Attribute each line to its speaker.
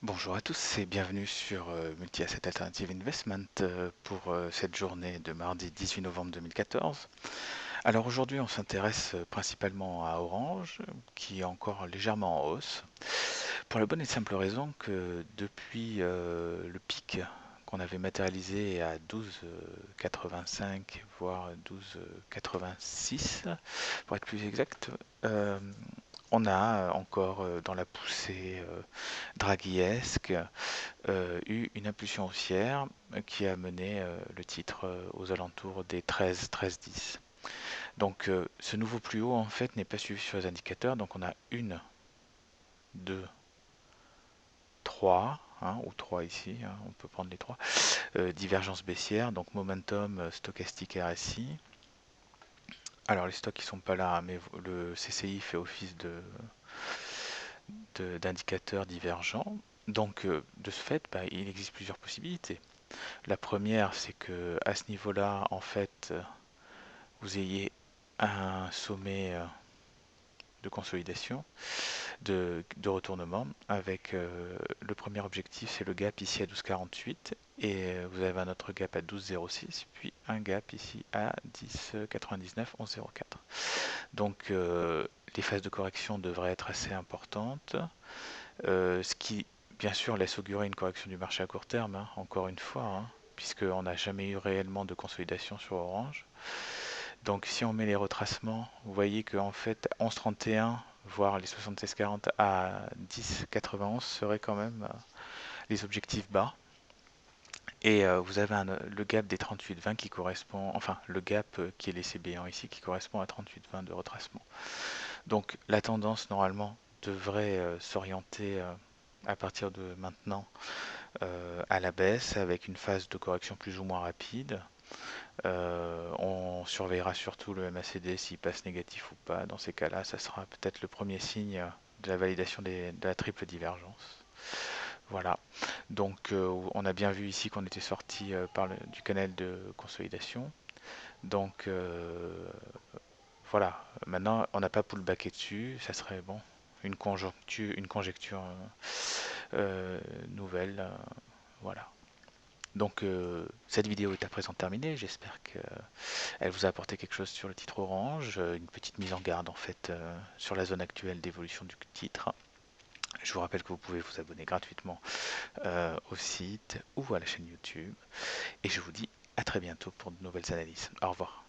Speaker 1: Bonjour à tous et bienvenue sur Multi-Asset Alternative Investment pour cette journée de mardi 18 novembre 2014. Alors aujourd'hui on s'intéresse principalement à Orange qui est encore légèrement en hausse pour la bonne et simple raison que depuis le pic qu'on avait matérialisé à 12,85 voire 12,86 pour être plus exact, euh, on a encore dans la poussée draghiesque eu une impulsion haussière qui a mené le titre aux alentours des 13-13-10. Donc ce nouveau plus haut en fait n'est pas suivi sur les indicateurs, donc on a une, deux, trois, hein, ou trois ici, hein, on peut prendre les trois, divergence baissière, donc momentum stochastique RSI. Alors les stocks ils sont pas là, mais le CCI fait office d'indicateur divergent. Donc de ce fait, bah, il existe plusieurs possibilités. La première, c'est que à ce niveau-là, en fait, vous ayez un sommet de consolidation, de retournement, avec le premier objectif, c'est le gap ici à 12,48, et vous avez un autre gap à 12,06, puis un gap ici à 10,99, 11,04. Donc les phases de correction devraient être assez importantes, ce qui bien sûr laisse augurer une correction du marché à court terme, hein, encore une fois, hein, puisqu'on n'a jamais eu réellement de consolidation sur Orange. Donc si on met les retracements, vous voyez qu'en fait 11,31, voire les 76,40 à 10,91 seraient quand même les objectifs bas. Et vous avez le gap des 38,20 qui correspond, enfin le gap qui est laissé béant ici qui correspond à 38,20 de retracement. Donc la tendance normalement devrait s'orienter à partir de maintenant à la baisse avec une phase de correction plus ou moins rapide. On surveillera surtout le MACD s'il passe négatif ou pas. Dans ces cas-là, ça sera peut-être le premier signe de la validation de la triple divergence. Voilà. Donc on a bien vu ici qu'on était sorti du canal de consolidation. Donc voilà. Maintenant, on n'a pas pullbacké dessus. Ça serait bon une conjecture nouvelle. Voilà. Donc cette vidéo est à présent terminée, j'espère qu'elle vous a apporté quelque chose sur le titre Orange, une petite mise en garde en fait sur la zone actuelle d'évolution du titre. Je vous rappelle que vous pouvez vous abonner gratuitement au site ou à la chaîne YouTube et je vous dis à très bientôt pour de nouvelles analyses. Au revoir.